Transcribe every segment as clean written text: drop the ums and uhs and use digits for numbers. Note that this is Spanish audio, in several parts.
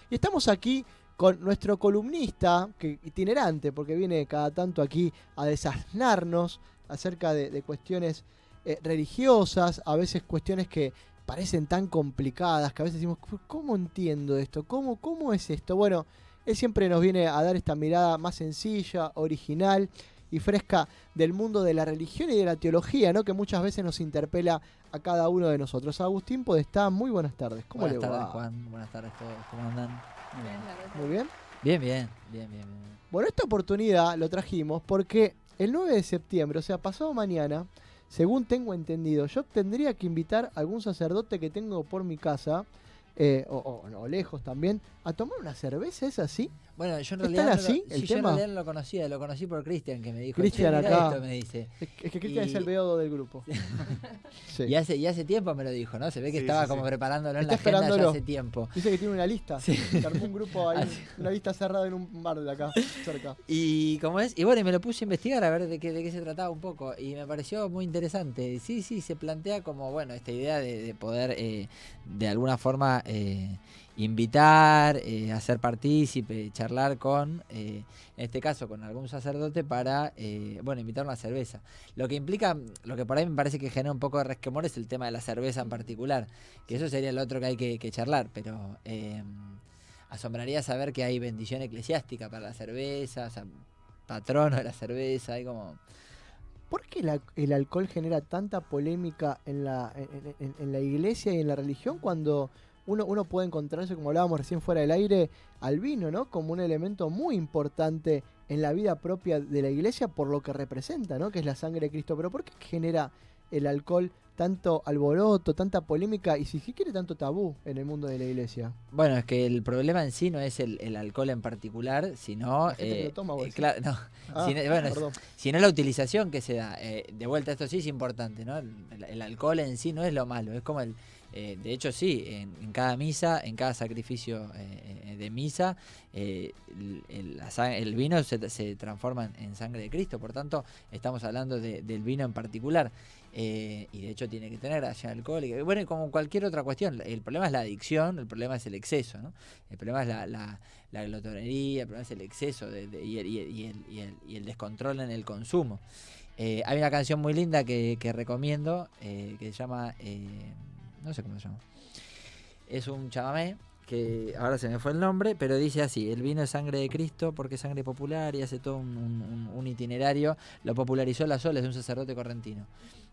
Y estamos aquí con nuestro columnista, itinerante, porque viene cada tanto aquí a desasnarnos acerca de cuestiones religiosas, a veces cuestiones que parecen tan complicadas, que a veces decimos, ¿cómo entiendo esto? ¿Cómo es esto? Bueno, él siempre nos viene a dar esta mirada más sencilla, original y fresca del mundo de la religión y de la teología, ¿no? Que muchas veces nos interpela a cada uno de nosotros. Agustín Podestá, muy buenas tardes. ¿Cómo le va? Buenas tardes, Juan. Buenas tardes a todos. ¿Cómo andan? Muy bien. Bien. Bueno, esta oportunidad lo trajimos porque el 9 de septiembre, o sea, pasado mañana, según tengo entendido, yo tendría que invitar a algún sacerdote que tengo por mi casa, o lejos también, a tomar una cerveza, ¿es así? Bueno, yo en ¿Es realidad, tan así el yo en tema? realidad no lo conocía, lo conocí por Cristian, que me dijo, Cristian "Che, mirá acá. esto", me dice. Es que Cristian es el beodo del grupo. Sí. Y hace tiempo me lo dijo, ¿no? Se ve que estaba como preparándolo en Está la agenda ya esperándolo. hace tiempo. Dice que tiene una lista. Sí. Que armó un grupo ahí, una lista cerrada en un bar de acá, cerca. Y como es, y bueno, y me lo puse a investigar a ver de qué se trataba un poco. Y me pareció muy interesante. Sí, se plantea como, bueno, esta idea de poder de alguna forma invitar, hacer partícipe, charlar con, en este caso con algún sacerdote para, invitar una cerveza. Lo que implica, lo que por ahí me parece que genera un poco de resquemor es el tema de la cerveza en particular, que eso sería lo otro que hay que charlar, pero asombraría saber que hay bendición eclesiástica para la cerveza, o sea, patrono de la cerveza, hay como... ¿Por qué el alcohol genera tanta polémica en la iglesia y en la religión cuando uno puede encontrarse, como hablábamos recién fuera del aire, al vino, ¿no? Como un elemento muy importante en la vida propia de la iglesia por lo que representa, ¿no? Que es la sangre de Cristo. Pero ¿por qué genera el alcohol tanto alboroto, tanta polémica y si quiere tanto tabú en el mundo de la iglesia? Bueno, es que el problema en sí no es el alcohol en particular, sino... La gente que lo toma, claro, no. Sino la utilización que se da. De vuelta, esto sí es importante, ¿no? El alcohol en sí no es lo malo, es como el... de hecho, sí, en cada misa, en cada sacrificio de misa, el vino se transforma en sangre de Cristo. Por tanto, estamos hablando del vino en particular. Y de hecho tiene que tener acción alcohólica. Bueno, como cualquier otra cuestión, el problema es la adicción, el problema es el exceso, ¿no? El problema es la glotonería, el problema es el exceso y el descontrol en el consumo. Hay una canción muy linda que recomiendo, que se llama... no sé cómo se llama. Es un chamamé, que ahora se me fue el nombre, pero dice así: el vino es sangre de Cristo porque es sangre popular, y hace todo un itinerario. Lo popularizó La Sole, es un sacerdote correntino.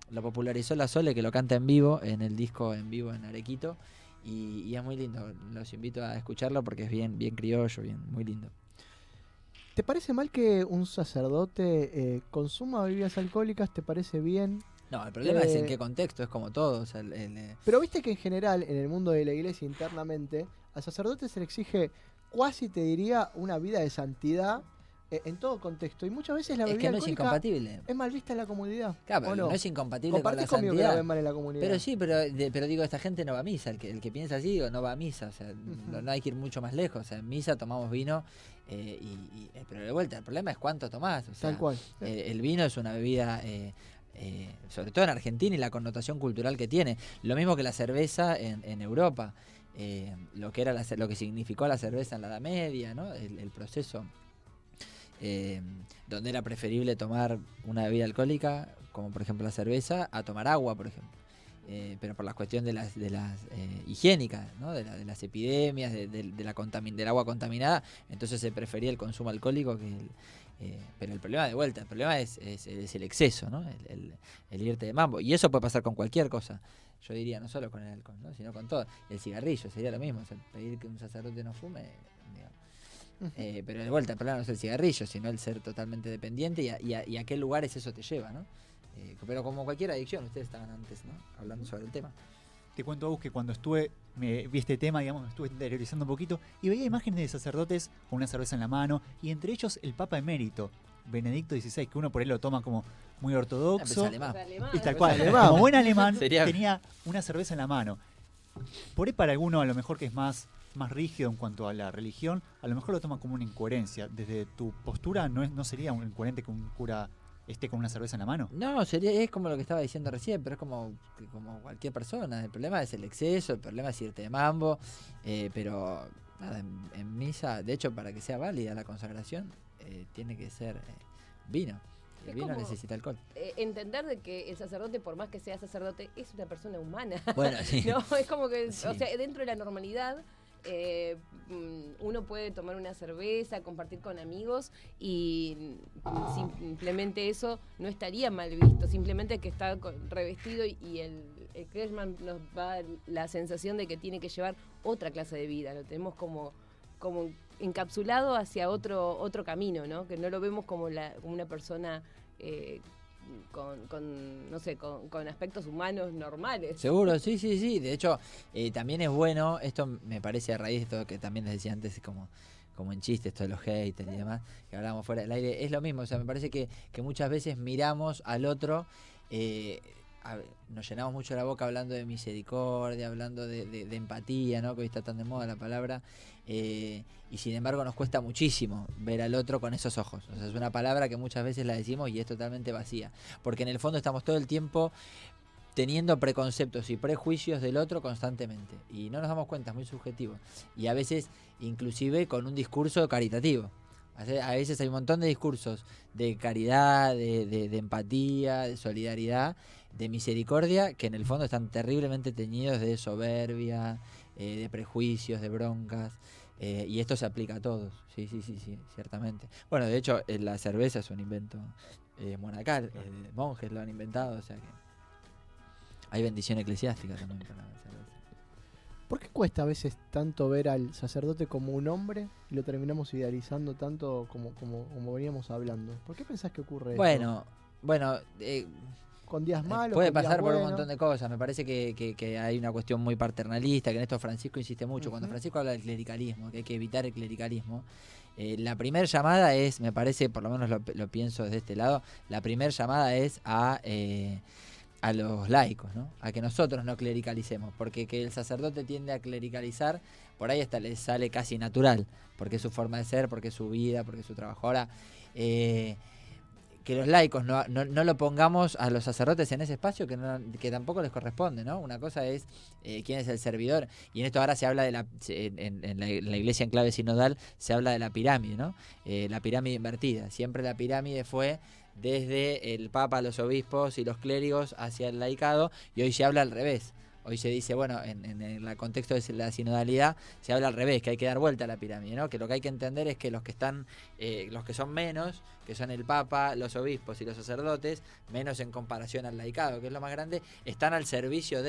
Lo popularizó La Sole, que lo canta en vivo, en el disco en vivo en Arequito, y es muy lindo. Los invito a escucharlo porque es bien criollo, muy lindo. ¿Te parece mal que un sacerdote consuma bebidas alcohólicas? ¿Te parece bien? No, el problema es en qué contexto, es como todo. O sea, Pero viste que en general, en el mundo de la iglesia internamente, al sacerdote se le exige, cuasi te diría, una vida de santidad en todo contexto. Y muchas veces la bebida no es incompatible. es mal vista en la comunidad. Claro, pero no es incompatible con la conmigo que la santidad. ven mal en la comunidad. Pero sí, pero digo, esta gente no va a misa. El que piensa así no va a misa. O sea, no hay que ir mucho más lejos. O sea, en misa tomamos vino, pero de vuelta, el problema es cuánto tomás. O sea, tal cual. El vino es una bebida... sobre todo en Argentina y la connotación cultural que tiene. Lo mismo que la cerveza en Europa. Lo que significó la cerveza en la Edad Media, ¿no? El proceso donde era preferible tomar una bebida alcohólica, como por ejemplo la cerveza, a tomar agua, por ejemplo. Pero por la cuestión de las higiénicas, ¿no? de las epidemias, del agua contaminada, entonces se prefería el consumo alcohólico que pero el problema, de vuelta, el problema es el exceso, ¿no? El irte de mambo. Y eso puede pasar con cualquier cosa. Yo diría, no solo con el alcohol, ¿no? Sino con todo. El cigarrillo sería lo mismo. O sea, pedir que un sacerdote no fume, digamos. Pero de vuelta, el problema no es el cigarrillo, sino el ser totalmente dependiente y a qué lugares eso te lleva, ¿no? Pero como cualquier adicción, ustedes estaban antes, ¿no? Hablando sobre el tema. Te cuento a vos que cuando vi este tema, digamos, me estuve interiorizando un poquito y veía imágenes de sacerdotes con una cerveza en la mano, y entre ellos el Papa Emérito, Benedicto XVI, que uno por él lo toma como muy ortodoxo. Alemán. Y tal cual, como buen alemán, tenía una cerveza en la mano. Por ahí para alguno, a lo mejor que es más rígido en cuanto a la religión, a lo mejor lo toma como una incoherencia. Desde tu postura, ¿no sería un incoherente que un cura esté con una cerveza en la mano? No, es como lo que estaba diciendo recién, pero es como cualquier persona. El problema es el exceso, el problema es irte de mambo, pero Nada, en misa, de hecho, para que sea válida la consagración, tiene que ser vino. El vino necesita alcohol. Entender de que el sacerdote, por más que sea sacerdote, es una persona humana. Bueno, sí. No, es como que, sí. O sea, dentro de la normalidad, uno puede tomar una cerveza, compartir con amigos y simplemente eso no estaría mal visto. Simplemente que está revestido y el clergyman nos da la sensación de que tiene que llevar otra clase de vida. Lo tenemos como encapsulado hacia otro camino, ¿no? Que no lo vemos como una persona con aspectos humanos normales. Seguro, sí. De hecho, también es bueno, esto me parece a raíz de todo que también les decía antes, como en chiste, esto de los haters y demás, que hablábamos fuera del aire, es lo mismo. O sea, me parece que muchas veces miramos al otro, nos llenamos mucho la boca hablando de misericordia, hablando de empatía, ¿no? Que hoy está tan de moda la palabra, y sin embargo nos cuesta muchísimo ver al otro con esos ojos. O sea, es una palabra que muchas veces la decimos y es totalmente vacía, porque en el fondo estamos todo el tiempo teniendo preconceptos y prejuicios del otro constantemente, y no nos damos cuenta, es muy subjetivo, y a veces inclusive con un discurso caritativo. A veces hay un montón de discursos de caridad, de empatía, de solidaridad, de misericordia, que en el fondo están terriblemente teñidos de soberbia, de prejuicios, de broncas, y esto se aplica a todos, sí, ciertamente. Bueno, de hecho, la cerveza es un invento monacal, monjes lo han inventado, o sea que hay bendición eclesiástica también para la cerveza. ¿Por qué cuesta a veces tanto ver al sacerdote como un hombre y lo terminamos idealizando tanto como veníamos hablando? ¿Por qué pensás que ocurre eso? Bueno, con días malos, puede con días pasar por un buenos. montón de cosas. Me parece que hay una cuestión muy paternalista, que en esto Francisco insiste mucho. Cuando Francisco habla del clericalismo, que hay que evitar el clericalismo, la primera llamada es, me parece, por lo menos lo pienso desde este lado, la primera llamada es a los laicos, ¿no? A que nosotros no clericalicemos, porque que el sacerdote tiende a clericalizar, por ahí hasta le sale casi natural, porque es su forma de ser, porque es su vida, porque es su trabajo. Ahora, que los laicos no lo pongamos a los sacerdotes en ese espacio que tampoco les corresponde, ¿no? Una cosa es quién es el servidor, y en esto ahora se habla de en la iglesia en clave sinodal se habla de la pirámide, ¿no? La pirámide invertida. Siempre la pirámide fue desde el Papa, los obispos y los clérigos hacia el laicado, y hoy se habla al revés. Hoy se dice, bueno, en el contexto de la sinodalidad se habla al revés, que hay que dar vuelta a la pirámide, ¿no? Que lo que hay que entender es que los que son menos, que son el Papa, los obispos y los sacerdotes, menos en comparación al laicado, que es lo más grande, están al servicio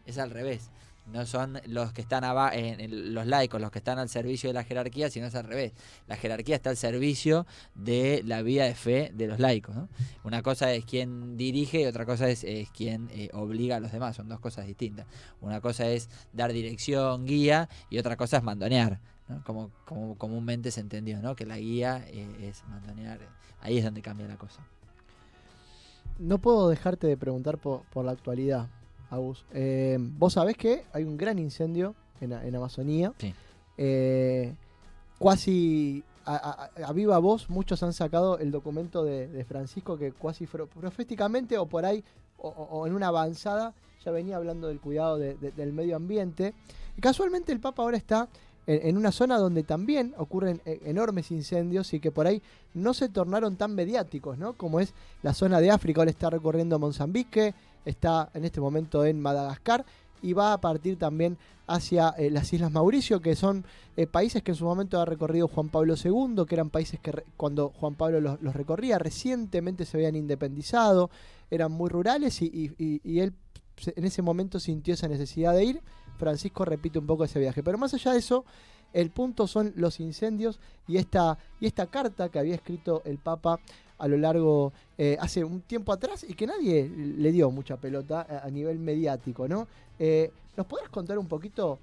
es al revés. No son los que están los laicos, los que están al servicio de la jerarquía, sino es al revés. La jerarquía está al servicio de la vida de fe de los laicos, ¿no? Una cosa es quien dirige y otra cosa es quien obliga a los demás. Son dos cosas distintas. Una cosa es dar dirección, guía, y otra cosa es mandonear, ¿no? Como comúnmente se entendió, ¿no? Que la guía es mandonear. Ahí es donde cambia la cosa. No puedo dejarte de preguntar por la actualidad, Agus. Vos sabés que hay un gran incendio en Amazonía. Sí. Cuasi a viva voz, muchos han sacado el documento de Francisco que cuasi proféticamente o por ahí o en una avanzada ya venía hablando del cuidado del medio ambiente. Y casualmente el Papa ahora está en una zona donde también ocurren enormes incendios y que por ahí no se tornaron tan mediáticos, ¿no? Como es la zona de África. Ahora está recorriendo Mozambique, está en este momento en Madagascar y va a partir también hacia las Islas Mauricio, que son países que en su momento ha recorrido Juan Pablo II, que eran países que cuando Juan Pablo los recorría recientemente se habían independizado, eran muy rurales y él en ese momento sintió esa necesidad de ir. Francisco repite un poco ese viaje, pero más allá de eso, el punto son los incendios y esta carta que había escrito el Papa a lo largo, hace un tiempo atrás y que nadie le dio mucha pelota a nivel mediático, ¿no? ¿Nos podrás contar un poquito,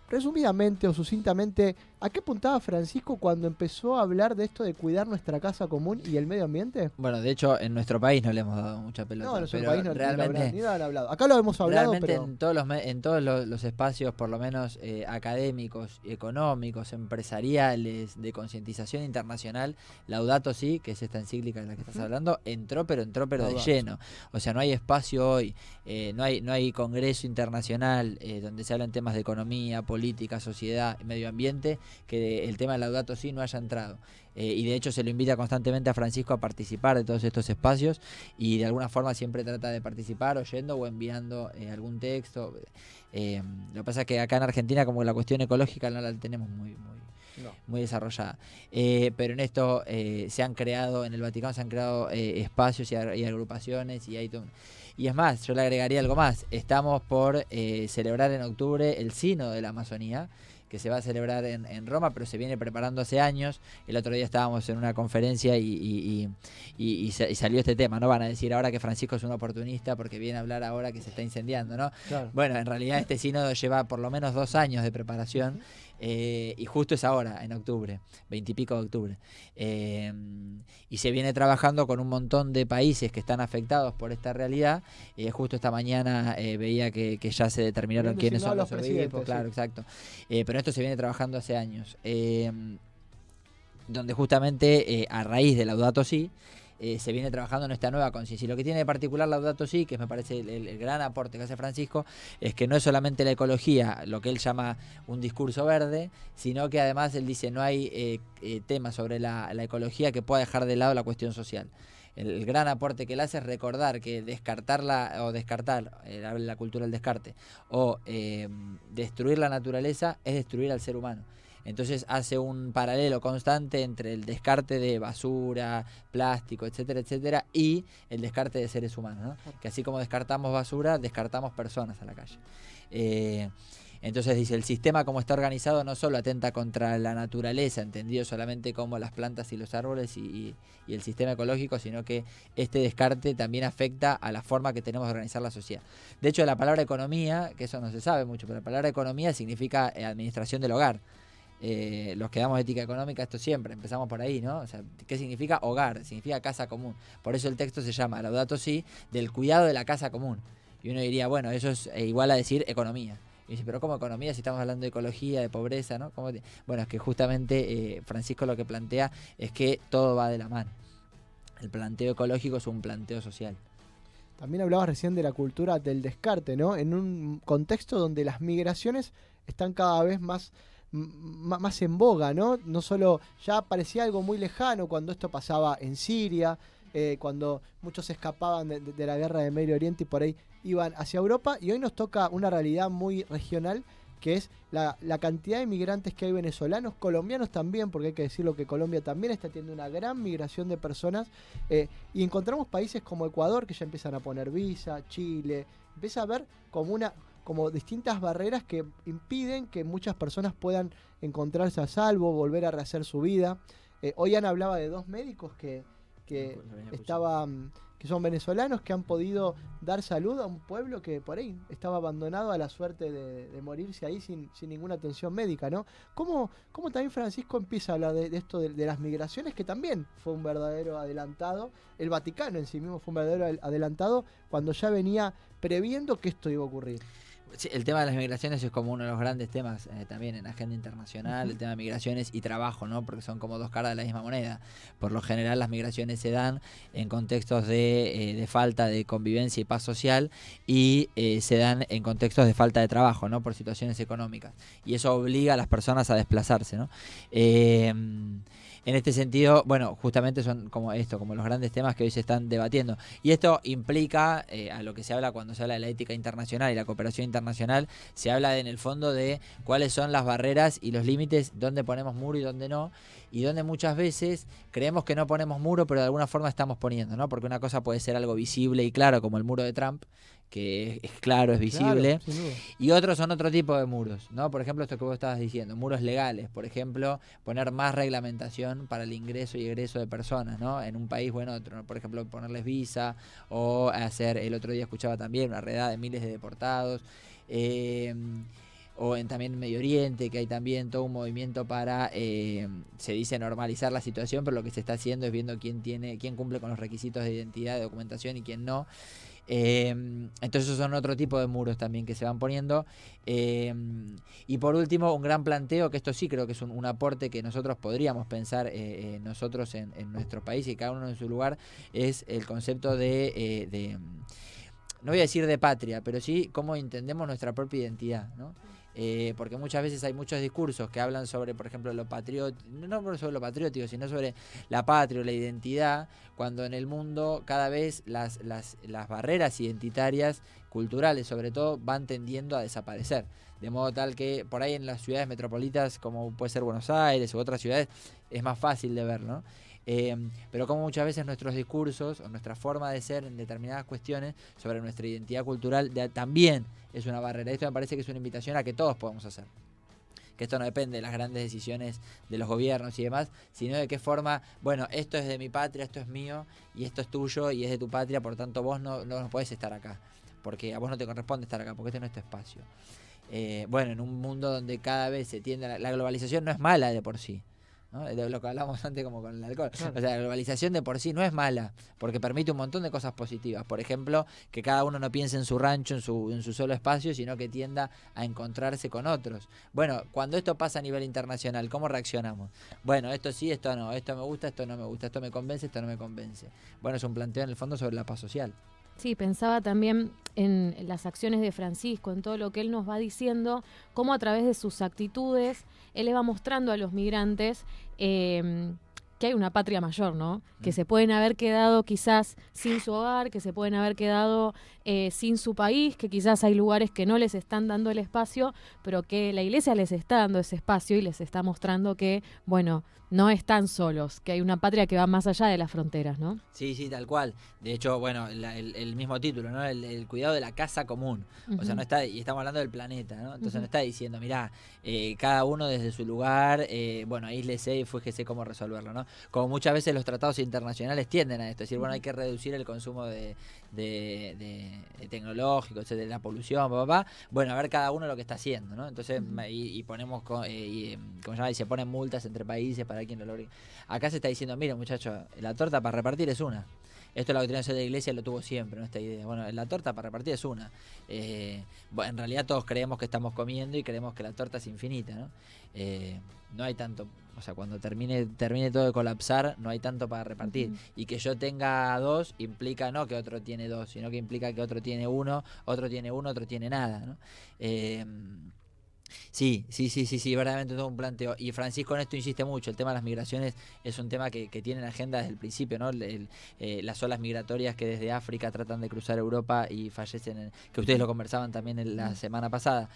resumidamente o sucintamente, a qué apuntaba Francisco cuando empezó a hablar de esto de cuidar nuestra casa común y el medio ambiente? Bueno, de hecho, en nuestro país no le hemos dado mucha pelota. No, en nuestro pero país realmente, ni lo han hablado. Acá lo hemos hablado, realmente pero en todos los espacios, por lo menos académicos, económicos, empresariales, de concientización internacional, Laudato Si, que es esta encíclica de la que estás hablando, entró pero de lleno. O sea, no hay espacio hoy, no hay congreso internacional donde se hablan temas de economía, política, política, sociedad, medio ambiente, que el tema del Laudato Si no haya entrado. Y de hecho se lo invita constantemente a Francisco a participar de todos estos espacios y de alguna forma siempre trata de participar oyendo o enviando algún texto. Lo que pasa es que acá en Argentina como la cuestión ecológica no la tenemos muy desarrollada. Pero en esto se han creado, en el Vaticano se han creado espacios y agrupaciones y hay y es más, yo le agregaría algo más. Estamos por celebrar en octubre el Sínodo de la Amazonía, que se va a celebrar en Roma, pero se viene preparando hace años. El otro día estábamos en una conferencia y salió este tema, ¿no? Van a decir ahora que Francisco es un oportunista porque viene a hablar ahora que se está incendiando, ¿no? Claro. Bueno, en realidad este sínodo lleva por lo menos 2 años de preparación. Y justo es ahora, en octubre, 20 y pico de octubre. Y se viene trabajando con un montón de países que están afectados por esta realidad. Justo esta mañana veía que ya se determinaron quiénes son los obispos. Claro, sí. Exacto. Pero esto se viene trabajando hace años. Donde justamente a raíz de Laudato Si se viene trabajando en esta nueva conciencia. Y lo que tiene de particular Laudato Si, que me parece el gran aporte que hace Francisco, es que no es solamente la ecología, lo que él llama un discurso verde, sino que además él dice no hay tema sobre la ecología que pueda dejar de lado la cuestión social. El gran aporte que él hace es recordar que descartar la cultura del descarte, o destruir la naturaleza es destruir al ser humano. Entonces hace un paralelo constante entre el descarte de basura, plástico, etcétera, etcétera, y el descarte de seres humanos, ¿no? Que así como descartamos basura, descartamos personas a la calle. Entonces dice, el sistema como está organizado no solo atenta contra la naturaleza, entendido solamente como las plantas y los árboles y el sistema ecológico, sino que este descarte también afecta a la forma que tenemos de organizar la sociedad. De hecho, la palabra economía, que eso no se sabe mucho, pero la palabra economía significa administración del hogar. Los que damos ética económica, esto siempre, empezamos por ahí, ¿no? O sea, ¿qué significa hogar? Significa casa común. Por eso el texto se llama Laudato Si, del cuidado de la casa común. Y uno diría, bueno, eso es igual a decir economía. Y dice, pero ¿cómo economía si estamos hablando de ecología, de pobreza, ¿no? Bueno, es que justamente Francisco lo que plantea es que todo va de la mano. El planteo ecológico es un planteo social. También hablabas recién de la cultura del descarte, ¿no? En un contexto donde las migraciones están cada vez más en boga, ¿no? No solo, ya parecía algo muy lejano cuando esto pasaba en Siria, cuando muchos escapaban de la guerra de Medio Oriente y por ahí iban hacia Europa, y hoy nos toca una realidad muy regional, que es la cantidad de migrantes que hay venezolanos, colombianos también, porque hay que decirlo que Colombia también está teniendo una gran migración de personas, y encontramos países como Ecuador que ya empiezan a poner visa, Chile, empieza a haber como distintas barreras que impiden que muchas personas puedan encontrarse a salvo, volver a rehacer su vida. Hoy Ana hablaba de 2 médicos que son venezolanos, que han podido dar salud a un pueblo que por ahí estaba abandonado a la suerte de morirse ahí sin ninguna atención médica, ¿no? ¿Cómo también Francisco empieza a hablar de esto de las migraciones, que también fue un verdadero adelantado? El Vaticano en sí mismo fue un verdadero adelantado cuando ya venía previendo que esto iba a ocurrir. Sí, el tema de las migraciones es como uno de los grandes temas también en la agenda internacional, el tema de migraciones y trabajo, ¿no? Porque son como 2 caras de la misma moneda. Por lo general las migraciones se dan en contextos de falta de convivencia y paz social, y se dan en contextos de falta de trabajo, ¿no? Por situaciones económicas. Y eso obliga a las personas a desplazarse, ¿no? En este sentido, bueno, justamente son como los grandes temas que hoy se están debatiendo. Y esto implica, a lo que se habla cuando se habla de la ética internacional y la cooperación internacional, se habla en el fondo de cuáles son las barreras y los límites, dónde ponemos muro y dónde no, y donde muchas veces creemos que no ponemos muro, pero de alguna forma estamos poniendo, ¿no? Porque una cosa puede ser algo visible y claro, como el muro de Trump, que es claro, es visible, claro, y otros son otro tipo de muros, ¿no? Por ejemplo, esto que vos estabas diciendo, muros legales, por ejemplo, poner más reglamentación para el ingreso y egreso de personas, ¿no? En un país o en otro, por ejemplo, ponerles visa, o hacer, el otro día escuchaba también una redada de miles de deportados, o también en Medio Oriente, que hay también todo un movimiento para, se dice normalizar la situación, pero lo que se está haciendo es viendo quién cumple con los requisitos de identidad, de documentación y quién no. Entonces esos son otro tipo de muros también que se van poniendo, y por último un gran planteo, que esto sí creo que es un aporte que nosotros podríamos pensar nosotros en nuestro país y cada uno en su lugar, es el concepto de no voy a decir de patria, pero sí cómo entendemos nuestra propia identidad, ¿no? porque muchas veces hay muchos discursos que hablan sobre, por ejemplo, lo patriótico, no sobre lo patriótico, sino sobre la patria o la identidad, cuando en el mundo cada vez las barreras identitarias, culturales sobre todo, van tendiendo a desaparecer. De modo tal que por ahí en las ciudades metropolitas, como puede ser Buenos Aires u otras ciudades, es más fácil de ver, ¿no? Pero como muchas veces nuestros discursos o nuestra forma de ser en determinadas cuestiones sobre nuestra identidad cultural también es una barrera. Esto me parece que es una invitación a que todos podamos hacer. Que esto no depende de las grandes decisiones de los gobiernos y demás, sino de qué forma, bueno, esto es de mi patria, esto es mío, y esto es tuyo y es de tu patria, por tanto vos no podés estar acá, porque a vos no te corresponde estar acá, porque este no es tu espacio. Bueno, en un mundo donde cada vez se tiende la globalización no es mala de por sí, ¿no? De lo que hablamos antes como con el alcohol. Claro. O sea, la globalización de por sí no es mala, porque permite un montón de cosas positivas. Por ejemplo, que cada uno no piense en su rancho, en su solo espacio, sino que tienda a encontrarse con otros. Bueno, cuando esto pasa a nivel internacional, ¿cómo reaccionamos? Bueno, esto sí, esto no, esto me gusta, esto no me gusta, esto me convence, esto no me convence. Bueno, es un planteo en el fondo sobre la paz social. Sí, pensaba también en las acciones de Francisco, en todo lo que él nos va diciendo, cómo a través de sus actitudes él le va mostrando a los migrantes que hay una patria mayor, ¿no? Que se pueden haber quedado quizás sin su hogar, que se pueden haber quedado sin su país, que quizás hay lugares que no les están dando el espacio, pero que la Iglesia les está dando ese espacio y les está mostrando que, bueno, no están solos, que hay una patria que va más allá de las fronteras, ¿no? Sí, sí, tal cual. De hecho, bueno, el mismo título, ¿no? El cuidado de la casa común. O sea, no está, y estamos hablando del planeta, ¿no? Entonces no está diciendo, mirá, cada uno desde su lugar, bueno, aíslese y fíjese cómo resolverlo, ¿no? Como muchas veces los tratados internacionales tienden a esto, es decir, bueno, hay que reducir el consumo de tecnológico, etcétera, de la polución, bueno, a ver cada uno lo que está haciendo, ¿no? Entonces, y ponemos, ¿cómo se llama? Y se ponen multas entre países para quien lo logre. Acá se está diciendo, mira, muchachos, la torta para repartir es una. Esto la doctrina social de la Iglesia lo tuvo siempre, ¿no? Esta idea. Bueno, la torta para repartir es una. Bueno, en realidad todos creemos que estamos comiendo y creemos que la torta es infinita, ¿no? No hay tanto, o sea, cuando termine todo de colapsar, no hay tanto para repartir. Y que yo tenga 2 implica no que otro tiene 2, sino que implica que otro tiene 1, otro tiene nada, ¿no? Sí, verdaderamente todo un planteo. Y Francisco en esto insiste mucho. El tema de las migraciones es un tema que tiene en agenda desde el principio, ¿no? Las olas migratorias que desde África tratan de cruzar Europa y fallecen, que ustedes lo conversaban también la semana pasada.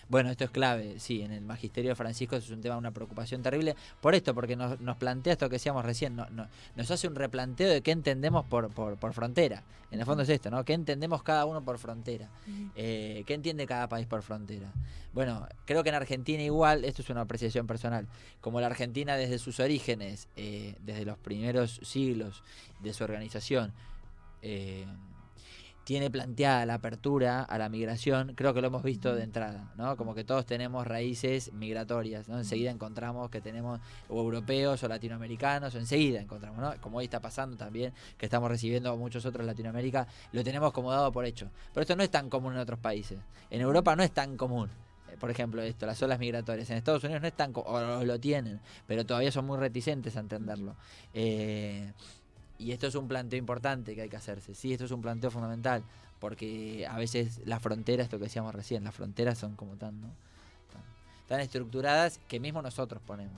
Bueno, esto es clave, sí, en el magisterio de Francisco es un tema, una preocupación terrible, por esto, porque nos plantea esto que decíamos recién, nos hace un replanteo de qué entendemos por frontera. En el fondo es esto, ¿no? ¿Qué entendemos cada uno por frontera? ¿Qué entiende cada país por frontera? Bueno, creo que en Argentina igual, esto es una apreciación personal, como la Argentina desde sus orígenes, desde los primeros siglos de su organización, tiene planteada la apertura a la migración, creo que lo hemos visto de entrada, ¿no? Como que todos tenemos raíces migratorias, ¿no? Enseguida encontramos que tenemos o europeos o latinoamericanos, o enseguida encontramos, ¿no? Como hoy está pasando también, que estamos recibiendo a muchos otros en Latinoamérica, lo tenemos como dado por hecho. Pero esto no es tan común en otros países. En Europa no es tan común. Por ejemplo, esto, las olas migratorias. En Estados Unidos no es tan o lo tienen, pero todavía son muy reticentes a entenderlo. Y esto es un planteo importante que hay que hacerse. Sí, esto es un planteo fundamental, porque a veces las fronteras, esto que decíamos recién, las fronteras son como tan estructuradas que mismo nosotros ponemos.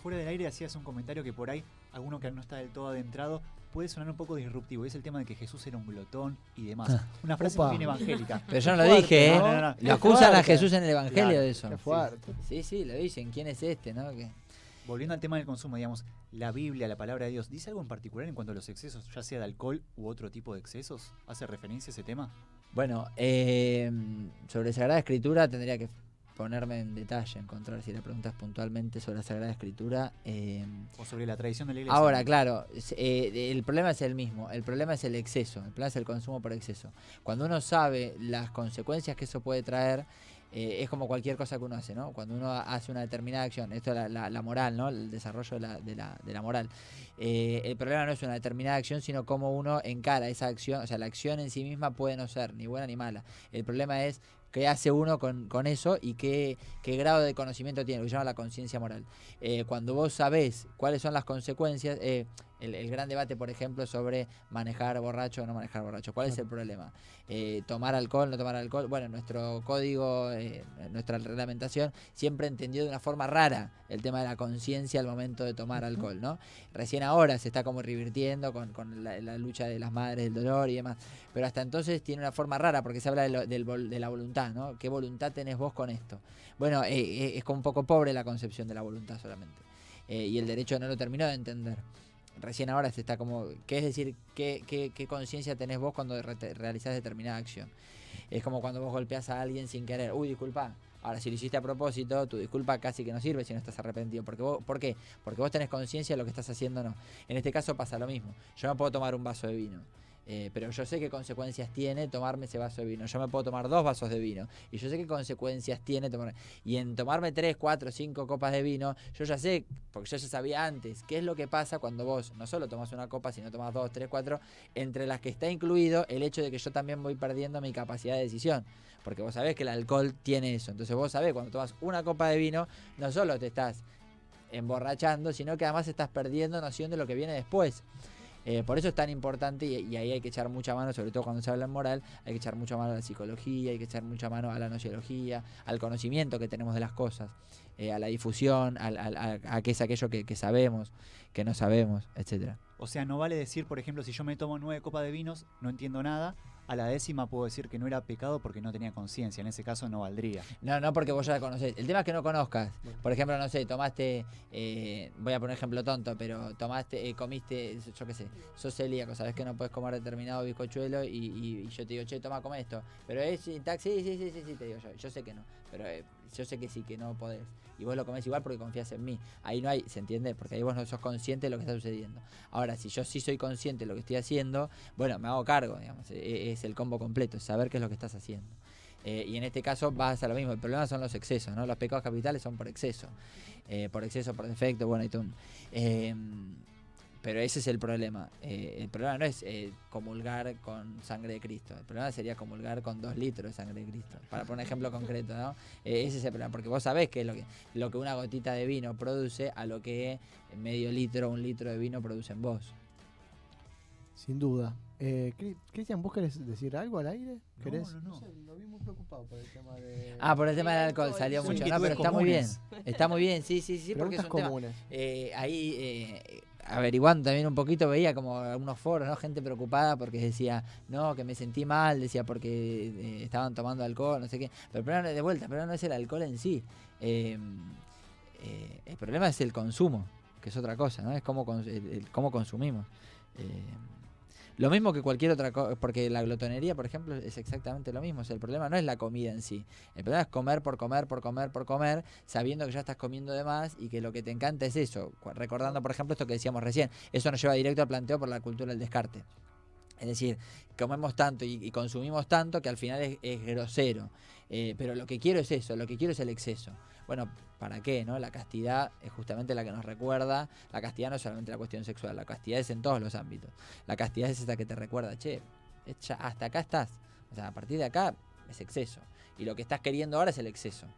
Fuera del aire hacías un comentario que por ahí, alguno que no está del todo adentrado, puede sonar un poco disruptivo, y es el tema de que Jesús era un glotón y demás. Una frase muy bien evangélica. Pero yo no lo dije, ¿eh? No. Lo acusan a Jesús en el Evangelio de eso. Qué fuerte. Sí, lo dicen. ¿Quién es este, no? Volviendo al tema del consumo, digamos, la Biblia, la palabra de Dios, ¿dice algo en particular en cuanto a los excesos, ya sea de alcohol u otro tipo de excesos? ¿Hace referencia a ese tema? Bueno, sobre Sagrada Escritura tendría que ponerme en detalle, encontrar si la pregunta es puntualmente sobre la Sagrada Escritura. O sobre la tradición de la Iglesia. Ahora, claro, el problema es el mismo, el problema es el exceso, el problema es el consumo por exceso. Cuando uno sabe las consecuencias que eso puede traer, es como cualquier cosa que uno hace, ¿no? Cuando uno hace una determinada acción, esto es la moral, ¿no? El desarrollo de la moral. El problema no es una determinada acción, sino cómo uno encara esa acción. O sea, la acción en sí misma puede no ser ni buena ni mala. El problema es qué hace uno con eso y qué grado de conocimiento tiene, lo que se llama la conciencia moral. Cuando vos sabés cuáles son las consecuencias, el gran debate, por ejemplo, sobre manejar borracho o no manejar borracho. ¿Cuál es el problema? ¿Tomar alcohol, no tomar alcohol? Bueno, nuestro código, nuestra reglamentación siempre entendió de una forma rara el tema de la conciencia al momento de tomar alcohol, ¿no? Recién ahora se está como revirtiendo con la lucha de las madres del dolor y demás. Pero hasta entonces tiene una forma rara porque se habla de la voluntad, ¿no? ¿Qué voluntad tenés vos con esto? Bueno, es como un poco pobre la concepción de la voluntad solamente. Y el derecho no lo terminó de entender. Recién ahora se está como, ¿qué es decir? ¿Qué conciencia tenés vos cuando realizás determinada acción? Es como cuando vos golpeás a alguien sin querer. Uy, disculpa. Ahora, si lo hiciste a propósito, tu disculpa casi que no sirve si no estás arrepentido. ¿Por qué? Porque vos tenés conciencia de lo que estás haciendo o no. En este caso pasa lo mismo. Yo no puedo tomar un vaso de vino. Pero yo sé qué consecuencias tiene tomarme ese vaso de vino. Yo me puedo tomar 2 vasos de vino y yo sé qué consecuencias tiene tomar. Y en tomarme 3, 4, 5 copas de vino, yo ya sé, porque yo ya sabía antes, qué es lo que pasa cuando vos no solo tomás una copa, sino tomás 2, 3, 4, entre las que está incluido el hecho de que yo también voy perdiendo mi capacidad de decisión. Porque vos sabés que el alcohol tiene eso. Entonces vos sabés, cuando tomás una copa de vino, no solo te estás emborrachando, sino que además estás perdiendo noción de lo que viene después. Por eso es tan importante y ahí hay que echar mucha mano, sobre todo cuando se habla en moral, hay que echar mucha mano a la psicología, hay que echar mucha mano a la nociología, al conocimiento que tenemos de las cosas, a la difusión, a qué es aquello que sabemos, que no sabemos, etcétera. O sea, no vale decir, por ejemplo, si yo me tomo 9 copas de vinos, no entiendo nada, a la 10ª puedo decir que no era pecado porque no tenía conciencia. En ese caso no valdría. No porque vos ya la conocés. El tema es que no conozcas. Por ejemplo, no sé, tomaste, voy a poner un ejemplo tonto, pero tomaste, comiste, yo qué sé, sos celíaco, sabés que no puedes comer determinado bizcochuelo y yo te digo, che, toma, come esto. Pero es sí, te digo yo sé que no, pero yo sé que sí, que no podés. Y vos lo comés igual porque confías en mí. Ahí no hay, ¿se entiende? Porque ahí vos no sos consciente de lo que está sucediendo. Ahora, si yo sí soy consciente de lo que estoy haciendo, bueno, me hago cargo, digamos. Es el combo completo, es saber qué es lo que estás haciendo. Y en este caso vas a lo mismo. El problema son los excesos, ¿no? Los pecados capitales son por exceso. Por defecto, bueno, y todo. Pero ese es el problema. El problema no es comulgar con sangre de Cristo. El problema sería comulgar con 2 litros de sangre de Cristo. Para poner un ejemplo concreto, ¿no? Ese es el problema. Porque vos sabés que es lo que una gotita de vino produce a lo que medio litro, 1 litro de vino produce en vos. Sin duda. Cristian, ¿vos querés decir algo al aire? ¿Querés? No. Lo vi muy preocupado por el tema de... Por el tema del alcohol salió mucho. No, pero está muy bien. Está muy bien, sí, porque es un comunes. Tema. Averiguando también un poquito, veía como algunos foros, ¿no? Gente preocupada porque decía, no, que me sentí mal, decía porque estaban tomando alcohol, no sé qué. Pero el problema, de vuelta, el problema no es el alcohol en sí. El problema es el consumo, que es otra cosa, ¿no? Es cómo consumimos. Lo mismo que cualquier otra cosa, porque la glotonería, por ejemplo, es exactamente lo mismo. O sea, el problema no es la comida en sí. El problema es comer por comer, sabiendo que ya estás comiendo de más y que lo que te encanta es eso. Recordando, por ejemplo, esto que decíamos recién. Eso nos lleva directo al planteo por la cultura del descarte. Es decir, comemos tanto y consumimos tanto que al final es grosero. Pero lo que quiero es eso, lo que quiero es el exceso. Bueno, ¿para qué? ¿No? La castidad es justamente la que nos recuerda. La castidad no es solamente la cuestión sexual, la castidad es en todos los ámbitos. La castidad es esa que te recuerda, che, ya hasta acá estás. O sea, a partir de acá es exceso. Y lo que estás queriendo ahora es el exceso.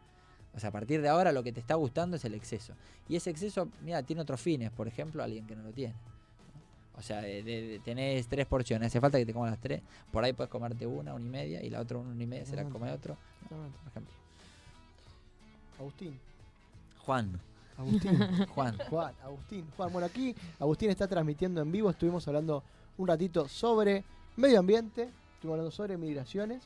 O sea, a partir de ahora lo que te está gustando es el exceso. Y ese exceso, mira, tiene otros fines. Por ejemplo, alguien que no lo tiene. O sea, tenés 3 porciones, hace falta que te comas las 3. Por ahí puedes comerte 1, 1,5, y la otra 1,5 se la come otro. ¿No? Por ejemplo. Agustín. Juan. Bueno, aquí Agustín está transmitiendo en vivo. Estuvimos hablando un ratito sobre medio ambiente. Estuvimos hablando sobre migraciones.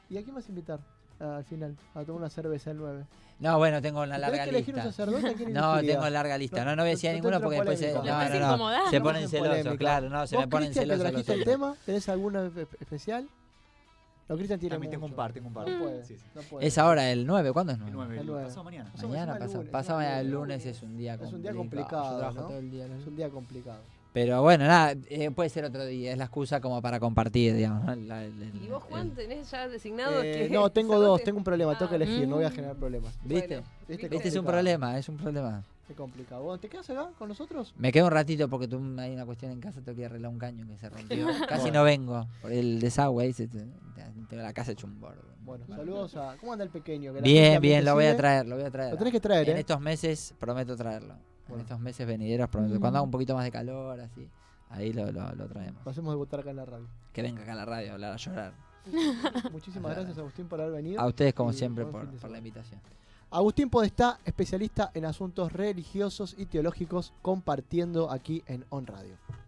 ¿Y a quién vas a invitar al final? A tomar una cerveza el 9. No, bueno, tengo una larga lista. Elegir un sacerdote? ¿A quién no, elegirías? tengo larga lista. No voy a decir ninguno porque después se ponen celosos. Claro, no, se me ponen celosos. ¿Te trajiste el tema? ¿Tenés alguna especial? No, Cristian tiene también tengo un par. No puede, sí. No puede. Es ahora el 9, ¿cuándo es 9? El 9. Pasado mañana. Pasado mañana, el lunes es un día complicado. Es un día complicado, yo trabajo ¿no? todo el día. Es un día complicado. Pero bueno, nada, puede ser otro día, es la excusa como para compartir, digamos, ¿no? ¿Y vos, Juan, tenés ya designado que... No, tengo 2, tengo un problema, tengo que elegir, no voy a generar problemas. ¿Viste? Bueno, ¿Viste? Es un problema. Es complicado. Bueno, ¿te quedas acá con nosotros? Me quedo un ratito porque hay una cuestión en casa, tengo que arreglar un caño que se rompió. Casi no vengo por el desagüe ahí, tengo la casa hecha un bordo. Bueno, saludos a... ¿Cómo anda el pequeño? Bien, lo voy a traer. Lo tenés que traer, En estos meses prometo traerlo. En estos meses venideros, cuando haga un poquito más de calor, así, ahí lo traemos. Lo hacemos debutar acá en la radio. Que venga acá a la radio a hablar, a llorar. Muchísimas gracias, Agustín, por haber venido. A ustedes, como siempre, por la invitación. Agustín Podestá, especialista en asuntos religiosos y teológicos, compartiendo aquí en On Radio.